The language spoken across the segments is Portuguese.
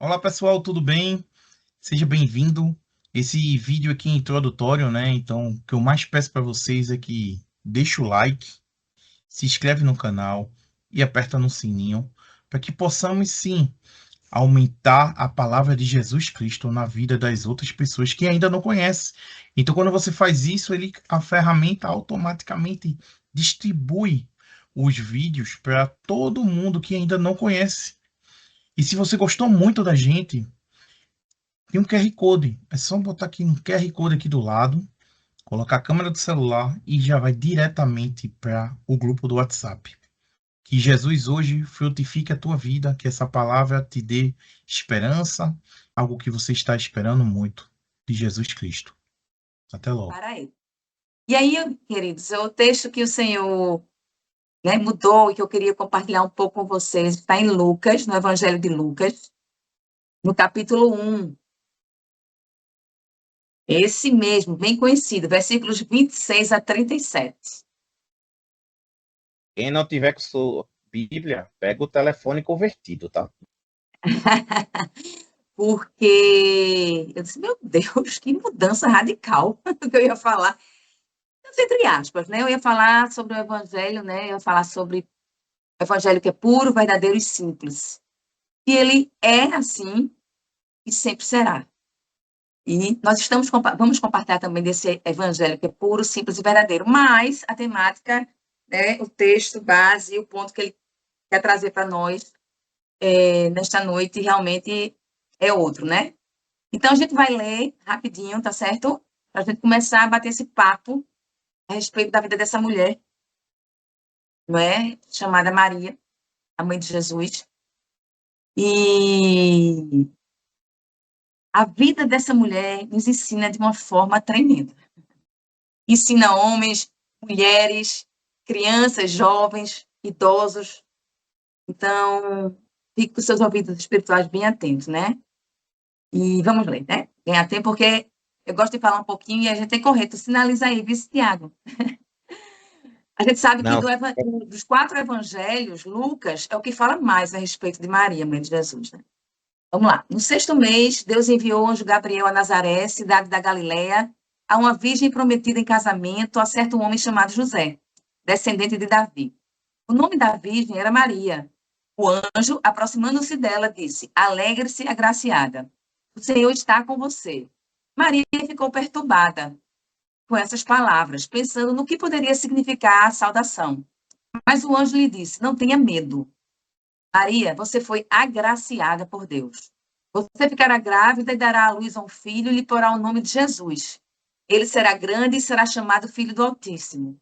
Olá pessoal, tudo bem? Seja bem-vindo. Esse vídeo aqui é introdutório, né? Então, o que eu mais peço para vocês é que deixe o like, se inscreve no canal e aperta no sininho para que possamos sim aumentar a palavra de Jesus Cristo na vida das outras pessoas que ainda não conhecem. Então, quando você faz isso, a ferramenta automaticamente distribui os vídeos para todo mundo que ainda não conhece. E se você gostou muito da gente, tem um QR Code. É só botar aqui no QR Code aqui do lado, colocar a câmera do celular e já vai diretamente para o grupo do WhatsApp. Que Jesus hoje frutifique a tua vida, que essa palavra te dê esperança, algo que você está esperando muito de Jesus Cristo. Até logo. Para aí. E aí, queridos, o texto que o Senhor, mudou e que eu queria compartilhar um pouco com vocês está em Lucas, no Evangelho de Lucas, no capítulo 1. Esse mesmo, bem conhecido, versículos 26 a 37. Quem não tiver com sua Bíblia, pega o telefone convertido, tá? Porque eu disse, meu Deus, que mudança radical que eu ia falar. Entre aspas, né? Eu ia falar sobre o Evangelho, né? Eu ia falar sobre o Evangelho que é puro, verdadeiro e simples. E ele é assim e sempre será. E nós vamos compartilhar também desse evangelho que é puro, simples e verdadeiro, mas a temática, né, o texto base e o ponto que ele quer trazer para nós nesta noite realmente é outro, né? Então a gente vai ler rapidinho, tá certo? Para a gente começar a bater esse papo a respeito da vida dessa mulher, não é? Chamada Maria, a mãe de Jesus. E a vida dessa mulher nos ensina de uma forma tremenda. Ensina homens, mulheres, crianças, jovens, idosos. Então, fique com seus ouvidos espirituais bem atentos, né? E vamos ler, né? Ganhar tempo, porque eu gosto de falar um pouquinho e a gente tem que correr. Tu sinaliza aí, vice Tiago. A gente sabe que Não, dos 4 evangelhos, Lucas é o que fala mais a respeito de Maria, mãe de Jesus, né? Vamos lá. No 6º mês, Deus enviou o anjo Gabriel a Nazaré, cidade da Galiléia, a uma virgem prometida em casamento a certo homem chamado José, descendente de Davi. O nome da virgem era Maria. O anjo, aproximando-se dela, disse: Alegre-se, agraciada. O Senhor está com você. Maria ficou perturbada com essas palavras, pensando no que poderia significar a saudação. Mas o anjo lhe disse: Não tenha medo. Maria, você foi agraciada por Deus. Você ficará grávida e dará à luz a um filho e lhe porá o nome de Jesus. Ele será grande e será chamado Filho do Altíssimo.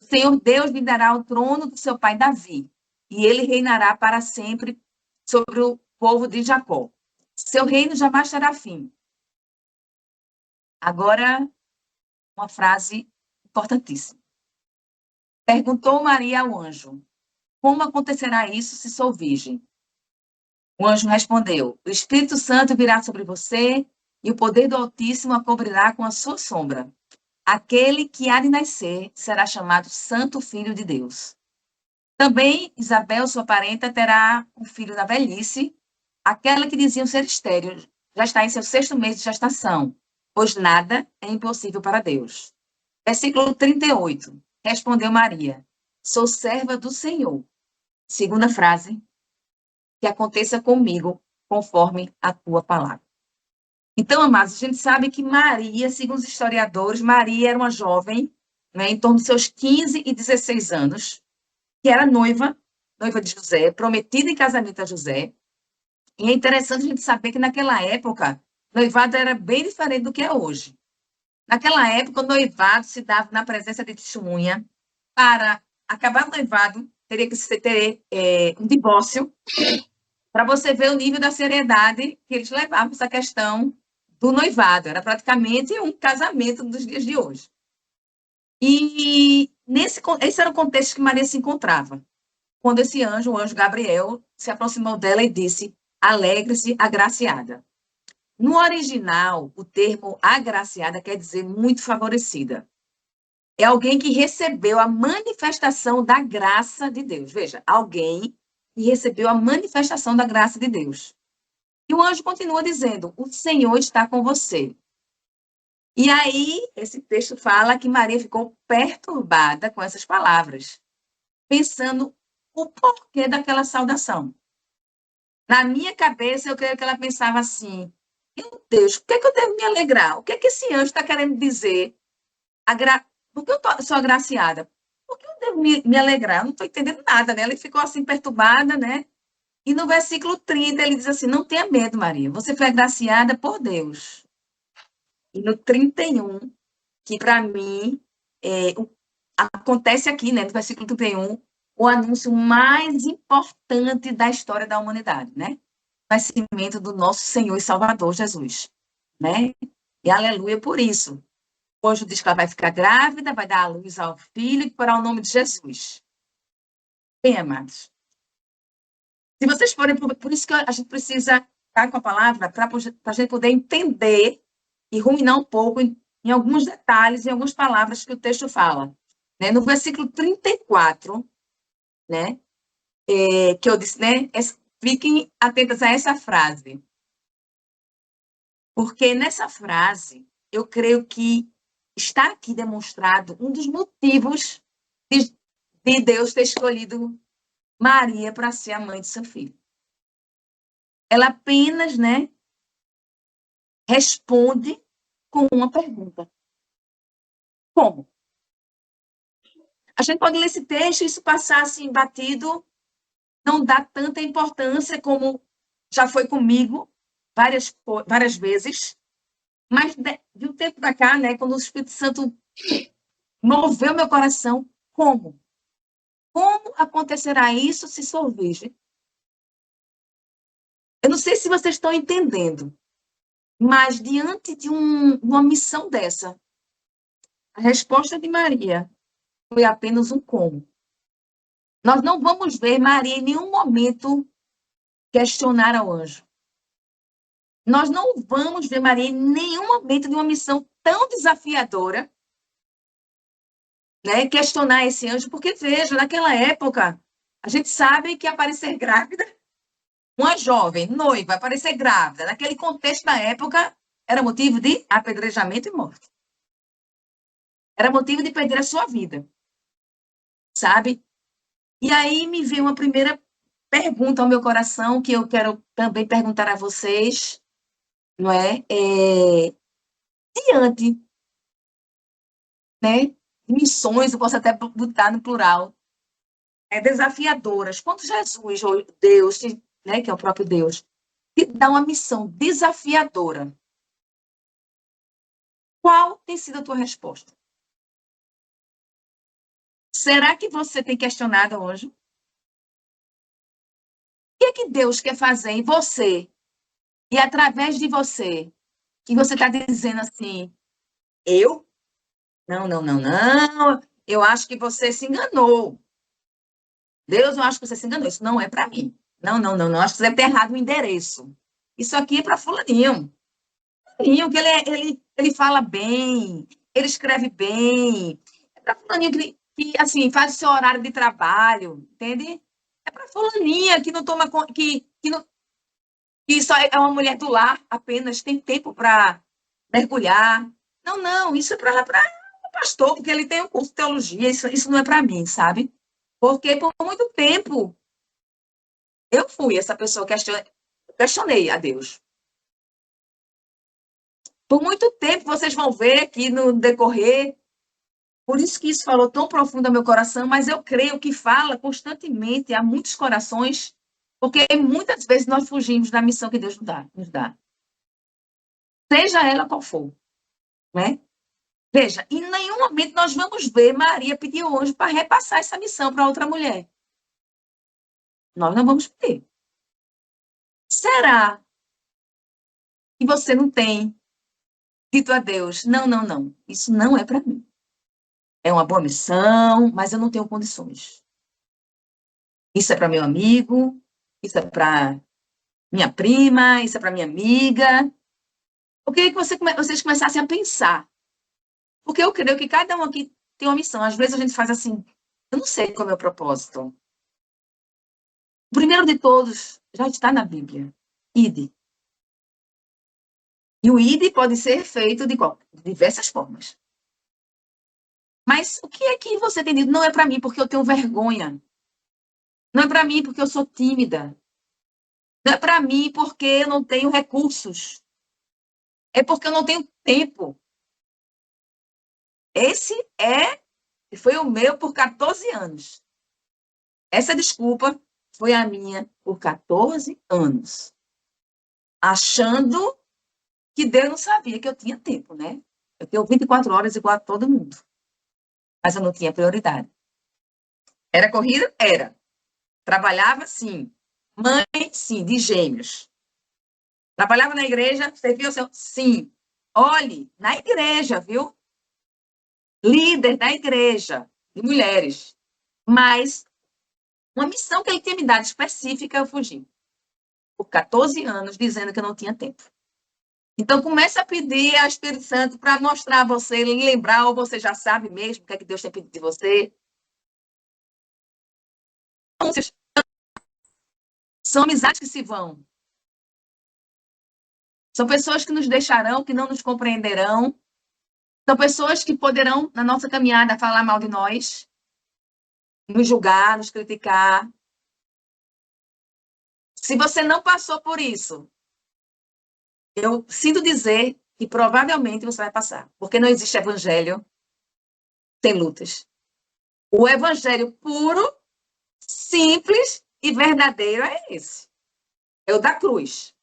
O Senhor Deus lhe dará o trono do seu pai Davi, e ele reinará para sempre sobre o povo de Jacó. Seu reino jamais terá fim. Agora, uma frase importantíssima. Perguntou Maria ao anjo: Como acontecerá isso se sou virgem? O anjo respondeu: O Espírito Santo virá sobre você e o poder do Altíssimo a cobrirá com a sua sombra. Aquele que há de nascer será chamado Santo Filho de Deus. Também Isabel, sua parenta, terá um filho na velhice. Aquela que diziam ser estéril já está em seu 6º mês de gestação, pois nada é impossível para Deus. Versículo 38. Respondeu Maria: Sou serva do Senhor. Segunda frase: que aconteça comigo conforme a tua palavra. Então, amados, a gente sabe que Maria, segundo os historiadores, Maria era uma jovem, né, em torno dos seus 15 e 16 anos, que era noiva de José, prometida em casamento a José. E é interessante a gente saber que naquela época, noivado era bem diferente do que é hoje. Naquela época, o noivado se dava na presença de testemunha. Para acabar o noivado, teria que ter um divórcio, para você ver o nível da seriedade que eles levavam essa questão do noivado. Era praticamente um casamento dos dias de hoje. E esse era o contexto que Maria se encontrava. Quando esse anjo, o anjo Gabriel, se aproximou dela e disse: Alegre-se, agraciada. No original, o termo agraciada quer dizer muito favorecida. É alguém que recebeu a manifestação da graça de Deus. Veja, alguém que recebeu a manifestação da graça de Deus. E o anjo continua dizendo: o Senhor está com você. E aí, esse texto fala que Maria ficou perturbada com essas palavras, pensando o porquê daquela saudação. Na minha cabeça, eu creio que ela pensava assim: meu Deus, por que eu devo me alegrar? O que esse anjo está querendo dizer? Por que eu sou agraciada? Por que eu devo me alegrar? Eu não estou entendendo nada, né? Ela ficou assim perturbada, né? E no versículo 30, ele diz assim: não tenha medo, Maria, você foi agraciada por Deus. E no 31, que para mim acontece aqui, né, no versículo 31, o anúncio mais importante da história da humanidade, né? O nascimento do nosso Senhor e Salvador Jesus, né? E aleluia por isso. O anjo diz que ela vai ficar grávida, vai dar à luz ao filho e porá o nome de Jesus. Bem, amados, se vocês forem, por isso que a gente precisa estar com a palavra, para a gente poder entender e ruminar um pouco em alguns detalhes, em algumas palavras que o texto fala. Né? No versículo 34, né, que eu disse, né, fiquem atentas a essa frase. Porque nessa frase, eu creio que está aqui demonstrado um dos motivos de Deus ter escolhido Maria para ser a mãe de seu filho. Ela apenas, né, responde com uma pergunta. Como? A gente pode ler esse texto e isso passar assim batido, não dá tanta importância como já foi comigo várias vezes, mas de um tempo para cá, né, quando o Espírito Santo moveu meu coração, como? Como acontecerá isso se sou virgem? Eu não sei se vocês estão entendendo, mas diante de uma missão dessa, a resposta de Maria foi apenas um como. Nós não vamos ver Maria em nenhum momento questionar ao anjo. Nós não vamos ver Maria em nenhum momento de uma missão tão desafiadora, né, questionar esse anjo, porque, veja, naquela época, a gente sabe que aparecer grávida, uma jovem, noiva, aparecer grávida, naquele contexto da época, era motivo de apedrejamento e morte. Era motivo de perder a sua vida, sabe? E aí me veio uma primeira pergunta ao meu coração, que eu quero também perguntar a vocês, não é? Diante, né, de missões, eu posso até botar no plural, desafiadoras. Quando Jesus, ou Deus, né, que é o próprio Deus, te dá uma missão desafiadora, qual tem sido a tua resposta? Será que você tem questionado hoje? O que é que Deus quer fazer em você e através de você, que você está dizendo assim, eu? Não, não, não, não. Eu acho que você se enganou. Deus, eu acho que você se enganou. Isso não é para mim. Não, não, não, não. Acho que você deve ter errado o endereço. Isso aqui é para fulaninho. Fulaninho, que ele fala bem, ele escreve bem. É para fulaninho assim, faz o seu horário de trabalho, entende? É para fulaninha que não toma que só é uma mulher do lar apenas, tem tempo para mergulhar. Não, não, isso é para o pastor, porque ele tem um curso de teologia, isso não é para mim, sabe? Porque por muito tempo eu fui essa pessoa que questionei a Deus. Por muito tempo vocês vão ver que no decorrer, por isso que isso falou tão profundo ao meu coração, mas eu creio que fala constantemente a muitos corações, porque muitas vezes nós fugimos da missão que Deus nos dá. Seja ela qual for, né? Veja, em nenhum momento nós vamos ver Maria pedir ao anjo para repassar essa missão para outra mulher. Nós não vamos pedir. Será que você não tem dito a Deus, não, não, não, isso não é para mim. É uma boa missão, mas eu não tenho condições. Isso é para meu amigo, isso é para minha prima, isso é para minha amiga. Eu queria que vocês começassem a pensar. Porque eu creio que cada um aqui tem uma missão. Às vezes a gente faz assim, eu não sei qual é o meu propósito. O primeiro de todos já está na Bíblia. Ide. E o ID pode ser feito de diversas formas. Mas o que é que você tem dito? Não é para mim porque eu tenho vergonha. Não é para mim porque eu sou tímida. Não é para mim porque eu não tenho recursos. É porque eu não tenho tempo. Esse foi o meu por 14 anos. Essa desculpa foi a minha por 14 anos. Achando que Deus não sabia que eu tinha tempo, né? Eu tenho 24 horas igual a todo mundo. Mas eu não tinha prioridade. Era corrida? Era. Trabalhava? Sim. Mãe? Sim, de gêmeos. Trabalhava na igreja? Servia o seu? Sim. Olhe, na igreja, viu? Líder da igreja, de mulheres. Mas uma missão que ele tinha me dado específica, eu fugi. Por 14 anos, dizendo que eu não tinha tempo. Então, comece a pedir ao Espírito Santo para mostrar a você, lembrar, ou você já sabe mesmo o que é que Deus tem pedido de você. São amizades que se vão. São pessoas que nos deixarão, que não nos compreenderão. São pessoas que poderão, na nossa caminhada, falar mal de nós, nos julgar, nos criticar. Se você não passou por isso, eu sinto dizer que provavelmente você vai passar, porque não existe evangelho sem lutas. O evangelho puro, simples e verdadeiro é esse. É o da cruz.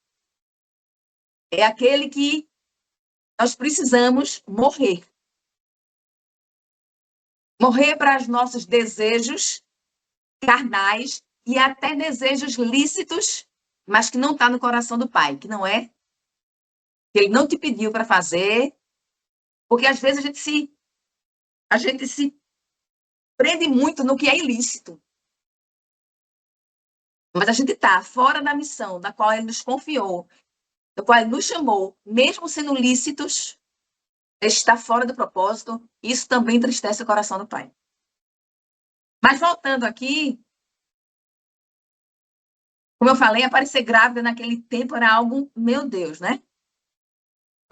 É aquele que nós precisamos morrer. Morrer para os nossos desejos carnais e até desejos lícitos, mas que não está no coração do Pai, que não é, que Ele não te pediu para fazer, porque às vezes a gente se prende muito no que é ilícito. Mas a gente está fora da missão da qual Ele nos confiou, da qual Ele nos chamou, mesmo sendo lícitos, está fora do propósito, isso também entristece o coração do Pai. Mas voltando aqui, como eu falei, aparecer grávida naquele tempo era algo, meu Deus, né?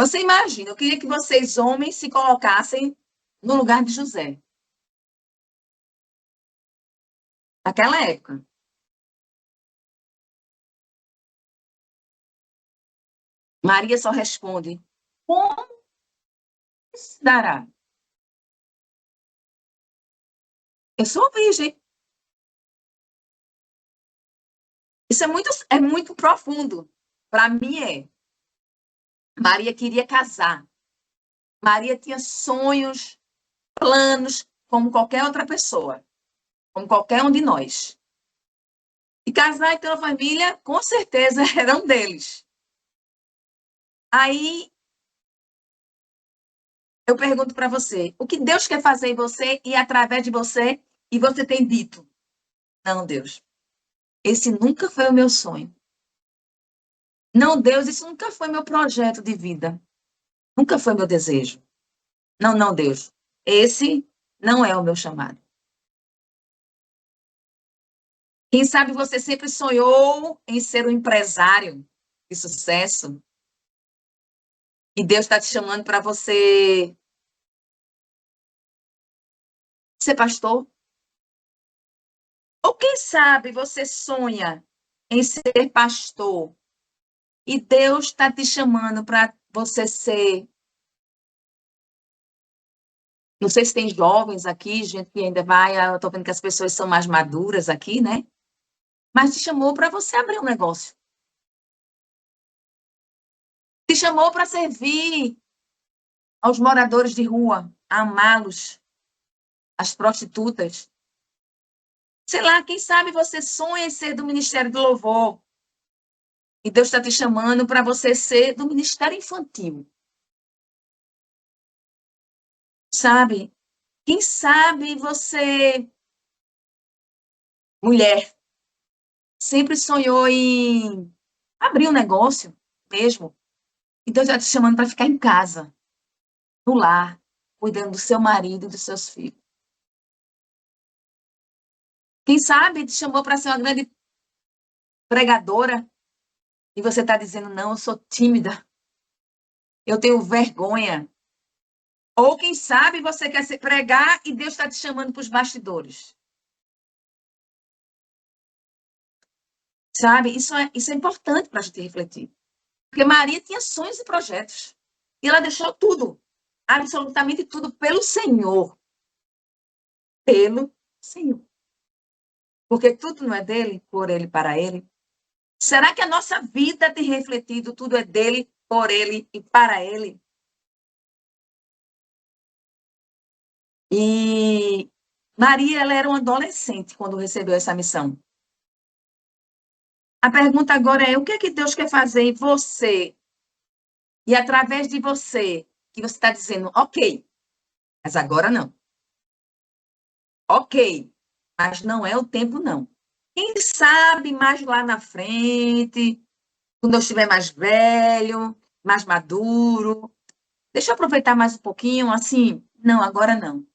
Você imagina, eu queria que vocês, homens, se colocassem no lugar de José. Naquela época. Maria só responde: como se dará? Eu sou virgem. Isso é muito profundo. Para mim é. Maria queria casar. Maria tinha sonhos, planos, como qualquer outra pessoa, como qualquer um de nós. E casar e ter uma família, com certeza, era um deles. Aí eu pergunto para você, o que Deus quer fazer em você e através de você, e você tem dito: não, Deus, esse nunca foi o meu sonho. Não, Deus, isso nunca foi meu projeto de vida. Nunca foi meu desejo. Não, não, Deus, esse não é o meu chamado. Quem sabe você sempre sonhou em ser um empresário de sucesso e Deus está te chamando para você ser pastor? Ou quem sabe você sonha em ser pastor e Deus está te chamando para você ser. Não sei se tem jovens aqui, gente que ainda vai. Eu estou vendo que as pessoas são mais maduras aqui, né? Mas te chamou para você abrir um negócio. Te chamou para servir aos moradores de rua, a amá-los, as prostitutas. Sei lá, quem sabe você sonha em ser do Ministério do Louvor. E Deus está te chamando para você ser do Ministério Infantil. Sabe? Quem sabe você, mulher, sempre sonhou em abrir um negócio mesmo. E Deus está te chamando para ficar em casa, no lar, cuidando do seu marido e dos seus filhos. Quem sabe te chamou para ser uma grande pregadora e você está dizendo: não, eu sou tímida. Eu tenho vergonha. Ou quem sabe você quer se pregar e Deus está te chamando para os bastidores. Sabe? Isso é importante para a gente refletir. Porque Maria tinha sonhos e projetos. E ela deixou tudo, absolutamente tudo, pelo Senhor. Pelo Senhor. Porque tudo não é dele, por ele, para ele. Será que a nossa vida tem refletido tudo é dele, por ele e para ele? E Maria, ela era uma adolescente quando recebeu essa missão. A pergunta agora é: o que é que Deus quer fazer em você? E através de você, que você está dizendo, ok, mas agora não. Ok, mas não é o tempo, não. Quem sabe mais lá na frente, quando eu estiver mais velho, mais maduro, deixa eu aproveitar mais um pouquinho, assim, não, agora não.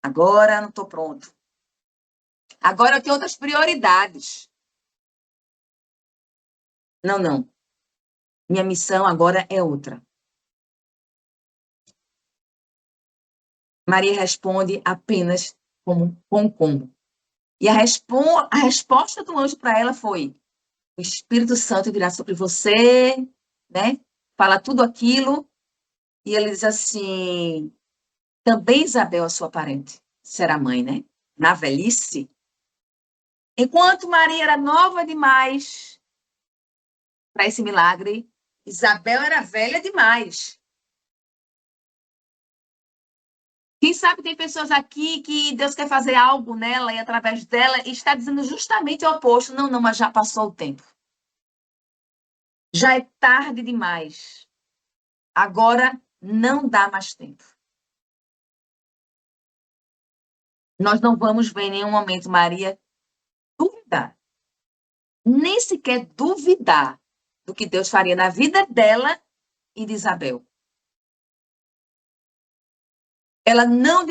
Agora não estou pronto. Agora eu tenho outras prioridades. Não, não. Minha missão agora é outra. Maria responde apenas com como. E a resposta do anjo para ela foi: o Espírito Santo virá sobre você, né? Fala tudo aquilo. E ele diz assim: também Isabel, a sua parente, será mãe, né? Na velhice. Enquanto Maria era nova demais para esse milagre, Isabel era velha demais. Quem sabe tem pessoas aqui que Deus quer fazer algo nela e através dela e está dizendo justamente o oposto. Não, não, mas já passou o tempo. Já é tarde demais. Agora não dá mais tempo. Nós não vamos ver em nenhum momento Maria duvidar, nem sequer duvidar do que Deus faria na vida dela e de Isabel. Ela não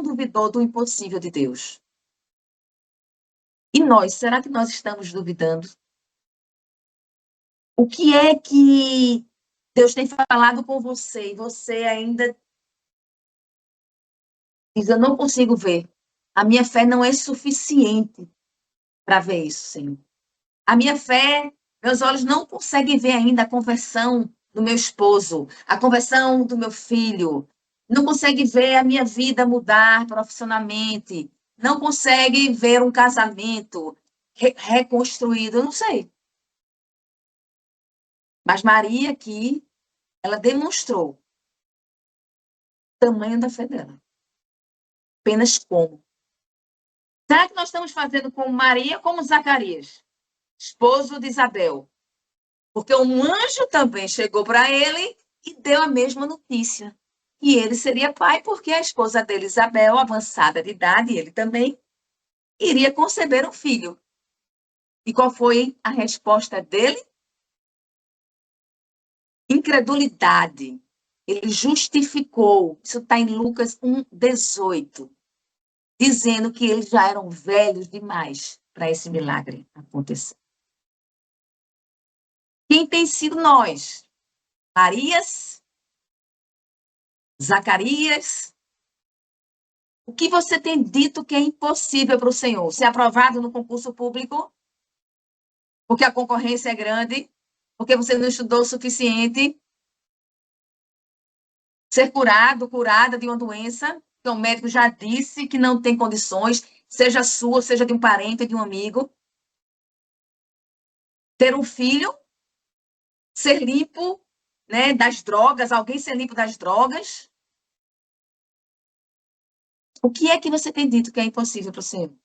duvidou do impossível de Deus. E nós, será que nós estamos duvidando? O que é que Deus tem falado com você e você ainda diz: eu não consigo ver. A minha fé não é suficiente para ver isso, Senhor. A minha fé, meus olhos não conseguem ver ainda a conversão do meu esposo, a conversão do meu filho. Não consegue ver a minha vida mudar profissionalmente. Não consegue ver um casamento reconstruído. Eu não sei. Mas Maria aqui, ela demonstrou o tamanho da fé dela. Apenas como. Será que nós estamos fazendo como Maria, como Zacarias, esposo de Isabel? Porque um anjo também chegou para ele e deu a mesma notícia. E ele seria pai, porque a esposa dele, Isabel, avançada de idade, ele também, iria conceber um filho. E qual foi a resposta dele? Incredulidade. Ele justificou. Isso está em Lucas 1:18, dizendo que eles já eram velhos demais para esse milagre acontecer. Quem tem sido nós? Marias? Zacarias? O que você tem dito que é impossível para o Senhor? Ser aprovado no concurso público? Porque a concorrência é grande? Porque você não estudou o suficiente? Ser curado, curada de uma doença que o médico já disse que não tem condições, seja sua, seja de um parente, de um amigo? Ter um filho? Ser limpo, né, das drogas? Alguém ser limpo das drogas? O que é que você tem dito que é impossível para o Senhor?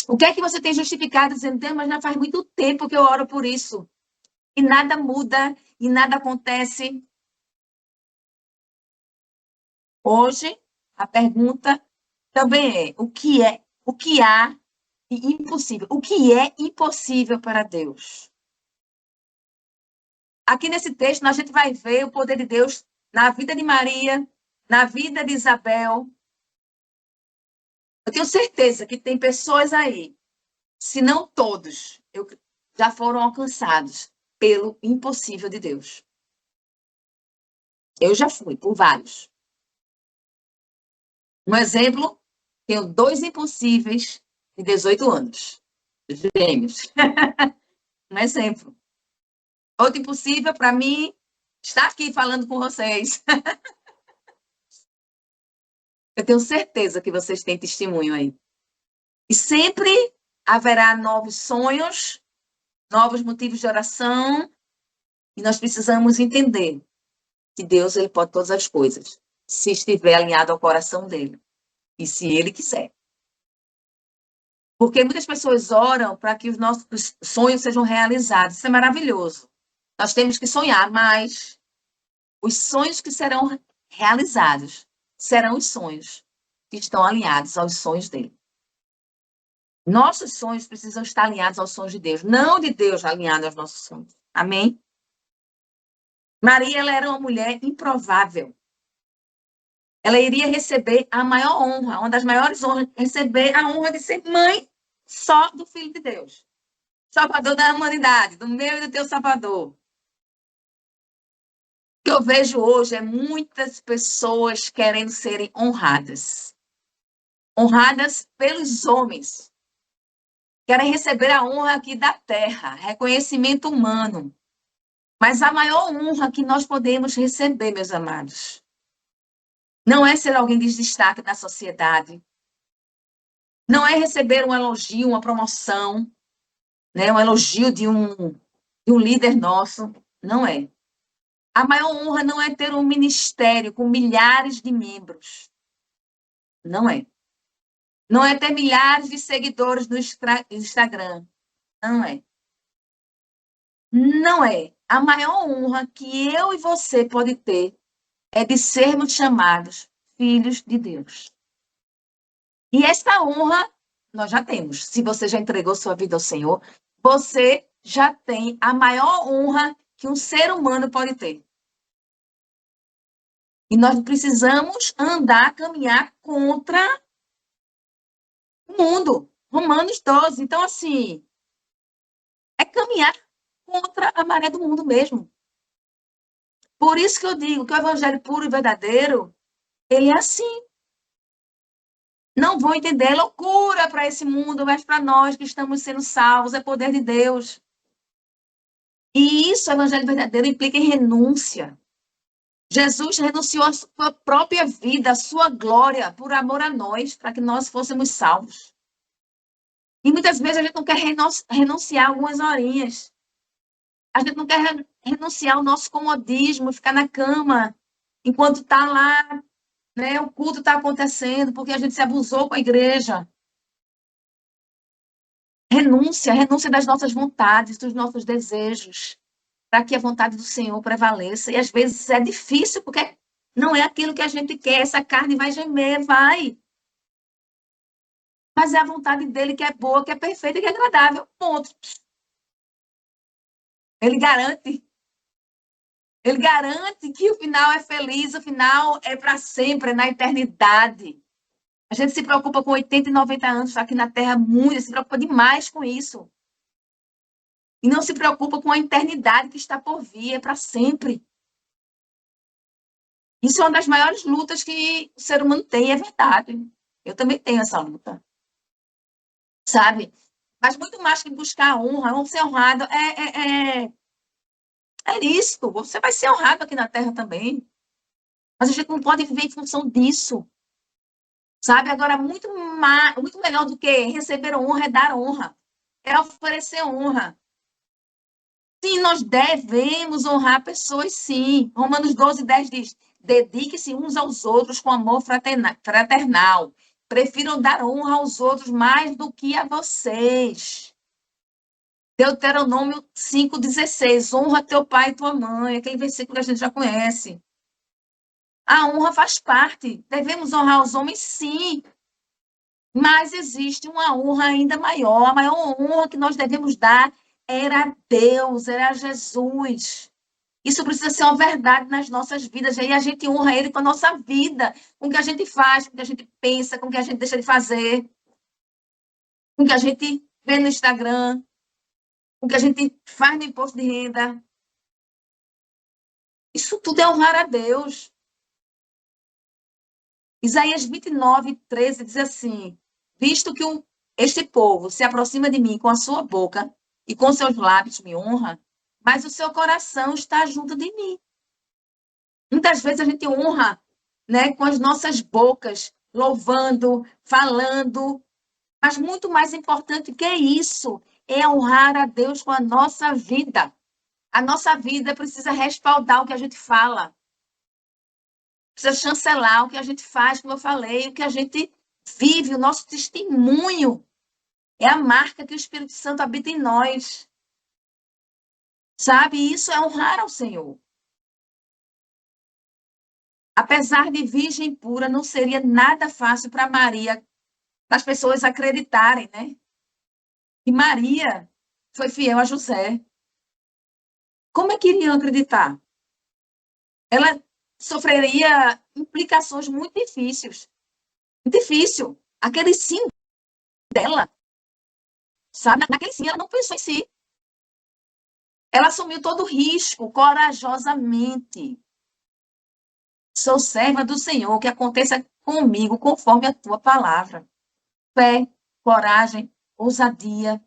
O que é que você tem justificado dizendo: Deus, mas já faz muito tempo que eu oro por isso e nada muda e nada acontece? Hoje, a pergunta também é: o que há de impossível? O que é impossível para Deus? Aqui nesse texto, a gente vai ver o poder de Deus na vida de Maria, na vida de Isabel. Eu tenho certeza que tem pessoas aí, se não todos, já foram alcançados pelo impossível de Deus. Eu já fui por vários. Um exemplo, tenho 2 impossíveis de 18 anos, gêmeos. Um exemplo. Outro impossível, para mim, estar aqui falando com vocês. Eu tenho certeza que vocês têm testemunho aí. E sempre haverá novos sonhos, novos motivos de oração, e nós precisamos entender que Deus ele pode todas as coisas, se estiver alinhado ao coração dele, e se ele quiser. Porque muitas pessoas oram para que os nossos sonhos sejam realizados. Isso é maravilhoso. Nós temos que sonhar, mas os sonhos que serão realizados serão os sonhos que estão alinhados aos sonhos dele. Nossos sonhos precisam estar alinhados aos sonhos de Deus, não de Deus alinhado aos nossos sonhos. Amém? Maria, ela era uma mulher improvável. Ela iria receber a maior honra, uma das maiores honras, receber a honra de ser mãe só do Filho de Deus. Salvador da humanidade, do meu e do teu Salvador. O que eu vejo hoje é muitas pessoas querendo serem honradas. Honradas pelos homens. Querem receber a honra aqui da terra, reconhecimento humano. Mas a maior honra que nós podemos receber, meus amados, não é ser alguém de destaque na sociedade. Não é receber um elogio, uma promoção, né? Um elogio de um líder nosso. Não é. A maior honra não é ter um ministério com milhares de membros. Não é. Não é ter milhares de seguidores no Instagram. Não é. Não é. A maior honra que eu e você pode ter é de sermos chamados filhos de Deus. E essa honra nós já temos. Se você já entregou sua vida ao Senhor, você já tem a maior honra que um ser humano pode ter. E nós precisamos andar, caminhar contra o mundo. Romanos 12. Então, assim, é caminhar contra a maré do mundo mesmo. Por isso que eu digo que o evangelho puro e verdadeiro, ele é assim. Não vou entender, é loucura para esse mundo, mas para nós que estamos sendo salvos, é poder de Deus. E isso, o evangelho verdadeiro, implica em renúncia. Jesus renunciou à sua própria vida, à sua glória, por amor a nós, para que nós fôssemos salvos. E muitas vezes a gente não quer renunciar algumas horinhas. A gente não quer renunciar ao nosso comodismo, ficar na cama, enquanto está lá, né, o culto está acontecendo, porque a gente se abusou com a igreja. Renúncia das nossas vontades, dos nossos desejos, para que a vontade do Senhor prevaleça. E às vezes é difícil, porque não é aquilo que a gente quer. Essa carne vai gemer, vai. Mas é a vontade dele que é boa, que é perfeita e que é agradável. Ponto. Ele garante. Ele garante que o final é feliz, o final é para sempre, é na eternidade. A gente se preocupa com 80 e 90 anos aqui na Terra, muito, se preocupa demais com isso. E não se preocupa com a eternidade que está por vir, é para sempre. Isso é uma das maiores lutas que o ser humano tem, é verdade. Eu também tenho essa luta. Sabe? Mas muito mais que buscar a honra, vamos ser honrado, é isso. Você vai ser honrado aqui na Terra também. Mas a gente não pode viver em função disso. Sabe? Agora, muito melhor do que receber honra é dar honra. É oferecer honra. Sim, nós devemos honrar pessoas, sim. Romanos 12:10 diz: dedique-se uns aos outros com amor fraternal. Prefiram dar honra aos outros mais do que a vocês. Deuteronômio 5:16. Honra teu pai e tua mãe. Aquele versículo que a gente já conhece. A honra faz parte. Devemos honrar os homens, sim. Mas existe uma honra ainda maior. A maior honra que nós devemos dar era a Deus, era a Jesus. Isso precisa ser uma verdade nas nossas vidas. E aí a gente honra Ele com a nossa vida, com o que a gente faz, com o que a gente pensa, com o que a gente deixa de fazer, com o que a gente vê no Instagram, com o que a gente faz no imposto de renda. Isso tudo é honrar a Deus. Isaías 29, 13 diz assim: visto que este povo se aproxima de mim com a sua boca e com seus lábios me honra, mas o seu coração está junto de mim. Muitas vezes a gente honra, né, com as nossas bocas, louvando, falando, mas muito mais importante que isso é honrar a Deus com a nossa vida. A nossa vida precisa respaldar o que a gente fala, precisa chancelar o que a gente faz, como eu falei, o que a gente vive, o nosso testemunho. É a marca que o Espírito Santo habita em nós. Sabe? Isso é honrar ao Senhor. Apesar de virgem pura, não seria nada fácil para Maria, as pessoas acreditarem, né? Que Maria foi fiel a José. Como é que iriam acreditar? Ela sofreria implicações muito difíceis. Difícil. Aquele sim dela, sabe? Naquele sim, ela não pensou em si. Ela assumiu todo o risco, corajosamente. Sou serva do Senhor, que aconteça comigo conforme a tua palavra. Fé, coragem, ousadia.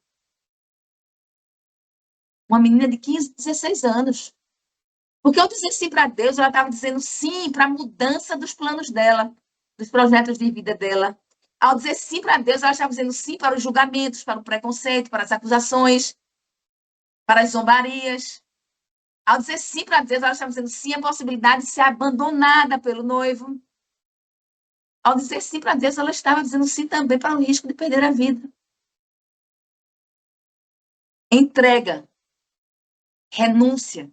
Uma menina de 15, 16 anos. Porque ao dizer sim para Deus, ela estava dizendo sim para a mudança dos planos dela, dos projetos de vida dela. Ao dizer sim para Deus, ela estava dizendo sim para os julgamentos, para o preconceito, para as acusações, para as zombarias. Ao dizer sim para Deus, ela estava dizendo sim à possibilidade de ser abandonada pelo noivo. Ao dizer sim para Deus, ela estava dizendo sim também para o risco de perder a vida. Entrega, renúncia,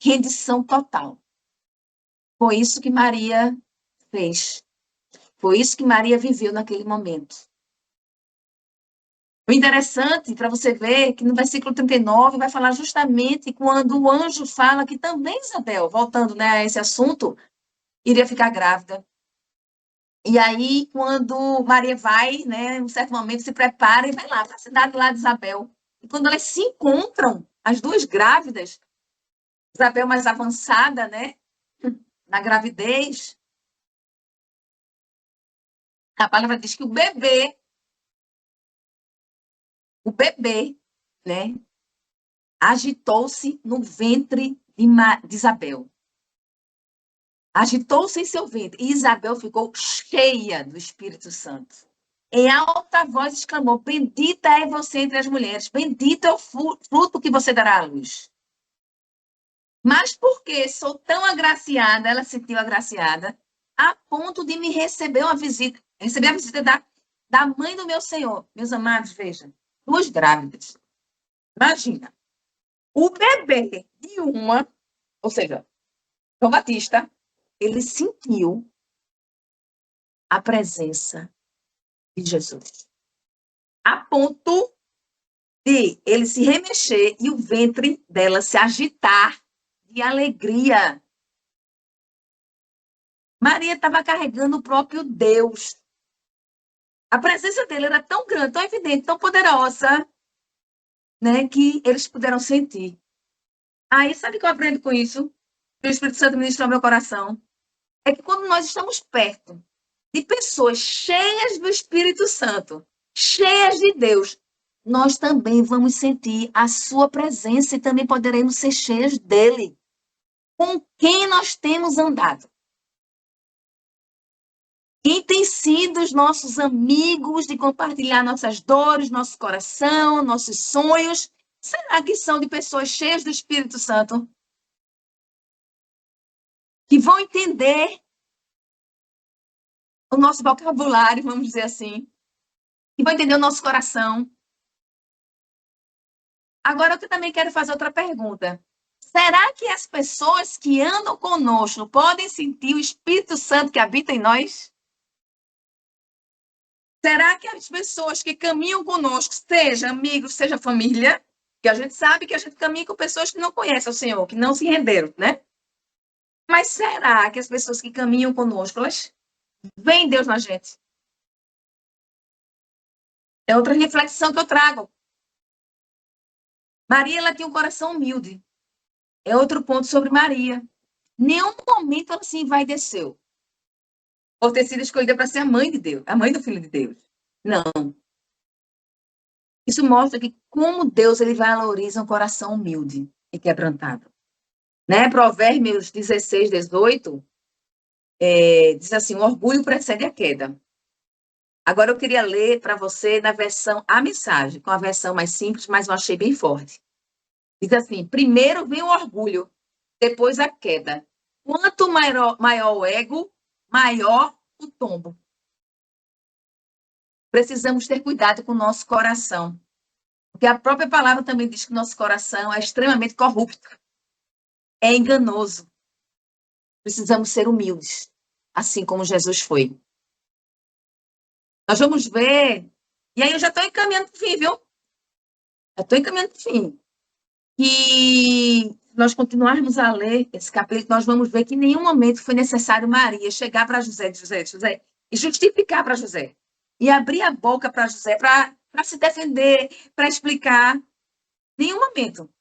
rendição total. Foi isso que Maria fez. Foi isso que Maria viveu naquele momento. O interessante para você ver que no versículo 39 vai falar justamente quando o anjo fala que também Isabel, voltando, né, a esse assunto, iria ficar grávida. E aí, quando Maria vai, né, em um certo momento, se prepara e vai lá para a cidade lá de Isabel. E quando elas se encontram, as duas grávidas, Isabel mais avançada, né, na gravidez, a palavra diz que o bebê, né, agitou-se no ventre de Isabel. Agitou-se em seu ventre. E Isabel ficou cheia do Espírito Santo. Em alta voz exclamou: bendita é você entre as mulheres, bendito é o fruto que você dará à luz. Mas porque sou tão agraciada, ela se sentiu agraciada, a ponto de me receber uma visita, receber a visita da mãe do meu Senhor. Meus amados, vejam, duas grávidas. Imagina, o bebê de uma, ou seja, João Batista, ele sentiu a presença de Jesus. A ponto de ele se remexer e o ventre dela se agitar de alegria. Maria estava carregando o próprio Deus. A presença dele era tão grande, tão evidente, tão poderosa, né, que eles puderam sentir. Aí, sabe o que eu aprendo com isso? Que o Espírito Santo ministrou ao meu coração? É que quando nós estamos perto de pessoas cheias do Espírito Santo, cheias de Deus, nós também vamos sentir a sua presença e também poderemos ser cheias dele. Com quem nós temos andado? Quem tem sido os nossos amigos de compartilhar nossas dores, nosso coração, nossos sonhos? Será que são de pessoas cheias do Espírito Santo? Que vão entender o nosso vocabulário, vamos dizer assim, que vão entender o nosso coração. Agora, eu também quero fazer outra pergunta. Será que as pessoas que andam conosco podem sentir o Espírito Santo que habita em nós? Será que as pessoas que caminham conosco, seja amigos, seja família, que a gente sabe que a gente caminha com pessoas que não conhecem o Senhor, que não se renderam, né? Mas será que as pessoas que caminham conosco, elas veem Deus na gente? É outra reflexão que eu trago. Maria, ela tinha um coração humilde. É outro ponto sobre Maria. Nenhum momento ela se envaideceu por ter sido escolhida para ser a mãe de Deus, a mãe do Filho de Deus. Não. Isso mostra que como Deus ele valoriza um coração humilde e quebrantado. Né? Provérbios 16, 18, diz assim, o orgulho precede a queda. Agora eu queria ler para você na versão, a mensagem, com a versão mais simples, mas eu achei bem forte. Diz assim, primeiro vem o orgulho, depois a queda. Quanto maior o ego, maior o tombo. Precisamos ter cuidado com o nosso coração. Porque a própria palavra também diz que nosso coração é extremamente corrupto. É enganoso. Precisamos ser humildes, assim como Jesus foi. Nós vamos ver, e aí eu já estou encaminhando para o fim, viu? Já estou encaminhando para o fim. E nós continuarmos a ler esse capítulo, nós vamos ver que em nenhum momento foi necessário Maria chegar para José e justificar para José. E abrir a boca para José para se defender, para explicar. Em nenhum momento.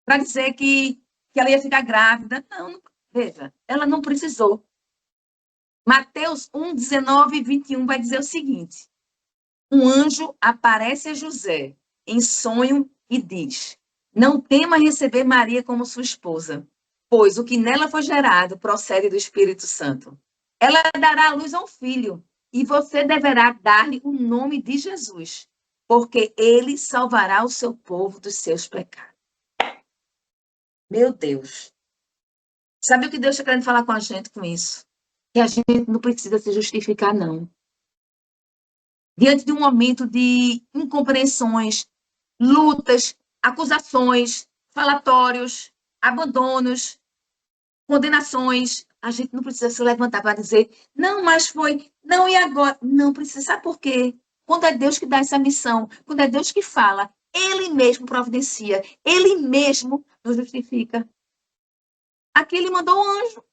Para dizer que ela ia ficar grávida. Não, veja, ela não precisou. Mateus 1, 19 e 21 vai dizer o seguinte: um anjo aparece a José em sonho e diz: não tema receber Maria como sua esposa, pois o que nela foi gerado procede do Espírito Santo. Ela dará à luz a um filho, e você deverá dar-lhe o nome de Jesus, porque ele salvará o seu povo dos seus pecados. Meu Deus. Sabe o que Deus está querendo falar com a gente com isso? Que a gente não precisa se justificar, não. Diante de um momento de incompreensões, lutas, acusações, falatórios, abandonos, condenações, a gente não precisa se levantar para dizer, não, mas foi, não, e agora? Não precisa. Sabe por quê? Quando é Deus que dá essa missão, quando é Deus que fala, Ele mesmo providencia, Ele mesmo nos justifica. Aqui Ele mandou um anjo,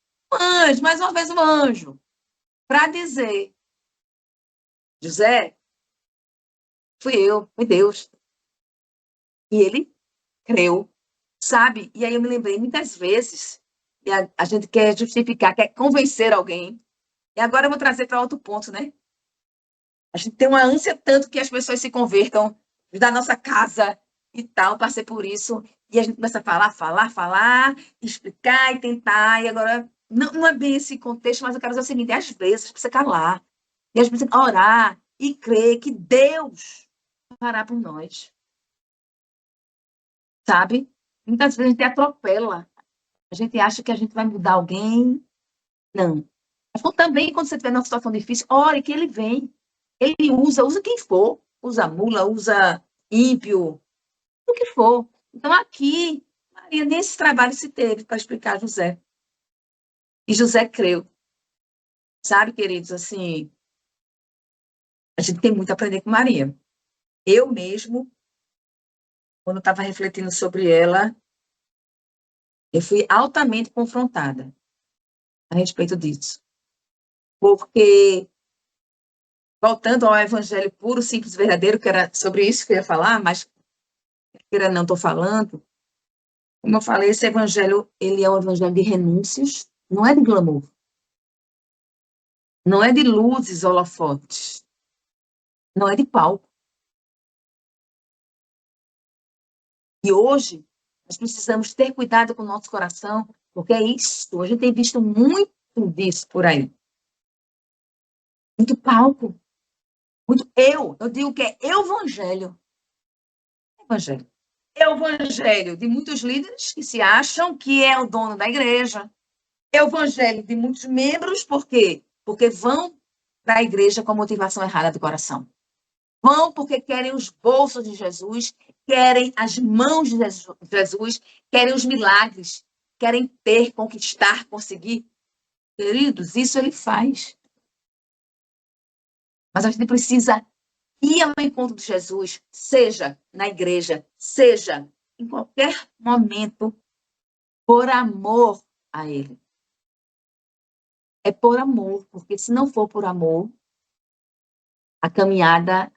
mais uma vez um anjo, para dizer, José, fui Deus. E ele creu, sabe? E aí eu me lembrei muitas vezes, e a gente quer justificar, quer convencer alguém. E agora eu vou trazer para outro ponto, né? A gente tem uma ânsia tanto que as pessoas se convertam da nossa casa e tal, passei por isso. E a gente começa a falar, explicar e tentar. E agora, não é bem esse contexto, mas eu quero dizer o seguinte: às vezes precisa calar, e às vezes orar e crer que Deus fará por nós, sabe? Muitas vezes a gente atropela. A gente acha que a gente vai mudar alguém. Não. Mas também, quando você estiver numa situação difícil, ore que ele vem. Ele usa quem for. Usa mula, usa ímpio, o que for. Então, aqui, Maria, nesse trabalho se teve para explicar a José. E José creu. Sabe, queridos, assim, a gente tem muito a aprender com Maria. Eu mesmo, quando estava refletindo sobre ela, eu fui altamente confrontada a respeito disso. Porque, voltando ao evangelho puro, simples, verdadeiro, que era sobre isso que eu ia falar, mas queira não estou falando, como eu falei, esse evangelho, ele é um evangelho de renúncias, não é de glamour. Não é de luzes, holofotes. Não é de palco. E hoje, nós precisamos ter cuidado com o nosso coração, porque é isso. A gente tem visto muito disso por aí. Muito palco. Muito eu. Eu digo que é evangelho. Evangelho. Evangelho de muitos líderes que se acham que é o dono da igreja. Evangelho de muitos membros, por quê? Porque vão para a igreja com a motivação errada do coração. Vão porque querem os bolsos de Jesus, querem as mãos de Jesus, querem os milagres, querem ter, conquistar, conseguir. Queridos, isso ele faz. Mas a gente precisa ir ao encontro de Jesus, seja na igreja, seja em qualquer momento, por amor a ele. É por amor, porque se não for por amor, a caminhada,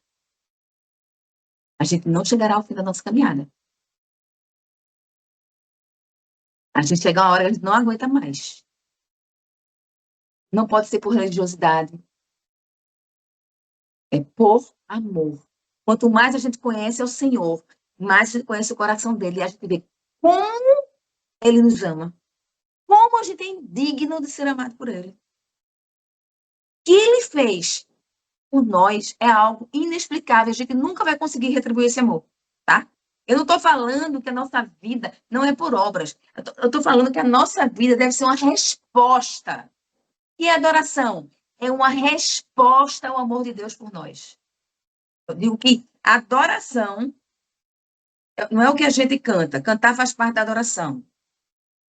a gente não chegará ao fim da nossa caminhada. A gente chega uma hora que a gente não aguenta mais. Não pode ser por religiosidade. É por amor. Quanto mais a gente conhece o Senhor, mais a gente conhece o coração dele. E a gente vê como ele nos ama. Como a gente é indigno de ser amado por ele. O que ele fez por nós é algo inexplicável. A gente nunca vai conseguir retribuir esse amor, tá? Eu não estou falando que a nossa vida não é por obras. Eu estou falando que a nossa vida deve ser uma resposta. E a adoração é uma resposta ao amor de Deus por nós. Eu digo que a adoração não é o que a gente canta. Cantar faz parte da adoração.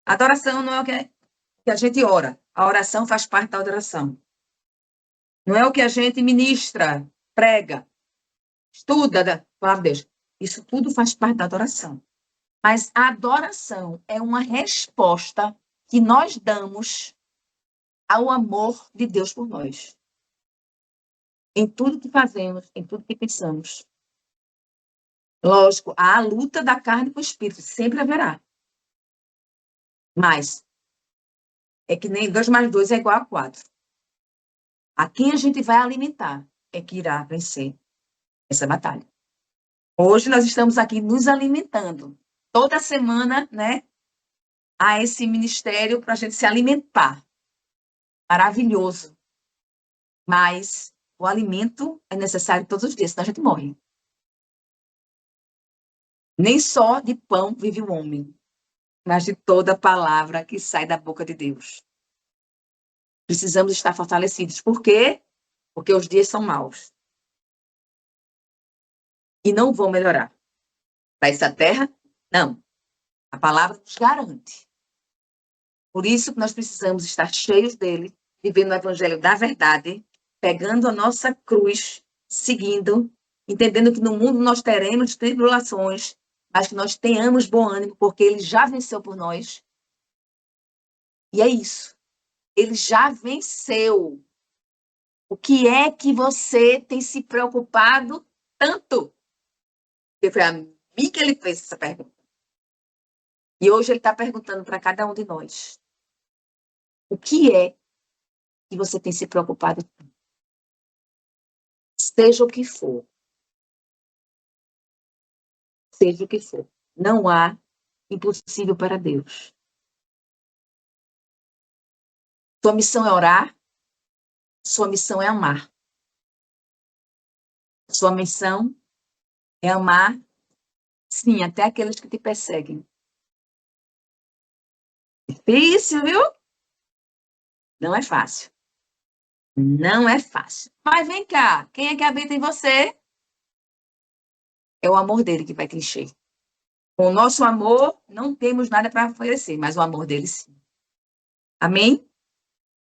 A adoração não é o que a gente ora. A oração faz parte da adoração. Não é o que a gente ministra, prega, estuda da palavra de Deus. Isso tudo faz parte da adoração. Mas a adoração é uma resposta que nós damos ao amor de Deus por nós. Em tudo que fazemos, em tudo que pensamos. Lógico, há a luta da carne com o espírito, sempre haverá. Mas é que nem 2 mais 2 é igual a 4. A quem a gente vai alimentar é que irá vencer essa batalha. Hoje nós estamos aqui nos alimentando. Toda semana, né, há esse ministério para a gente se alimentar. Maravilhoso. Mas o alimento é necessário todos os dias, senão a gente morre. Nem só de pão vive o homem, mas de toda palavra que sai da boca de Deus. Precisamos estar fortalecidos. Por quê? Porque os dias são maus. E não vão melhorar. Para essa terra, não. A palavra nos garante. Por isso que nós precisamos estar cheios dele, vivendo o evangelho da verdade, pegando a nossa cruz, seguindo, entendendo que no mundo nós teremos tribulações, mas que nós tenhamos bom ânimo, porque ele já venceu por nós. E é isso. Ele já venceu. O que é que você tem se preocupado tanto? Porque foi a mim que ele fez essa pergunta. E hoje ele está perguntando para cada um de nós. O que é que você tem se preocupado tanto? Seja o que for. Seja o que for. Não há impossível para Deus. Sua missão é orar. Sua missão é amar. Sua missão é amar, sim, até aqueles que te perseguem. Difícil, viu? Não é fácil. Não é fácil. Mas vem cá, quem é que habita em você? É o amor dele que vai te encher. Com o nosso amor, não temos nada para oferecer, mas o amor dele sim. Amém?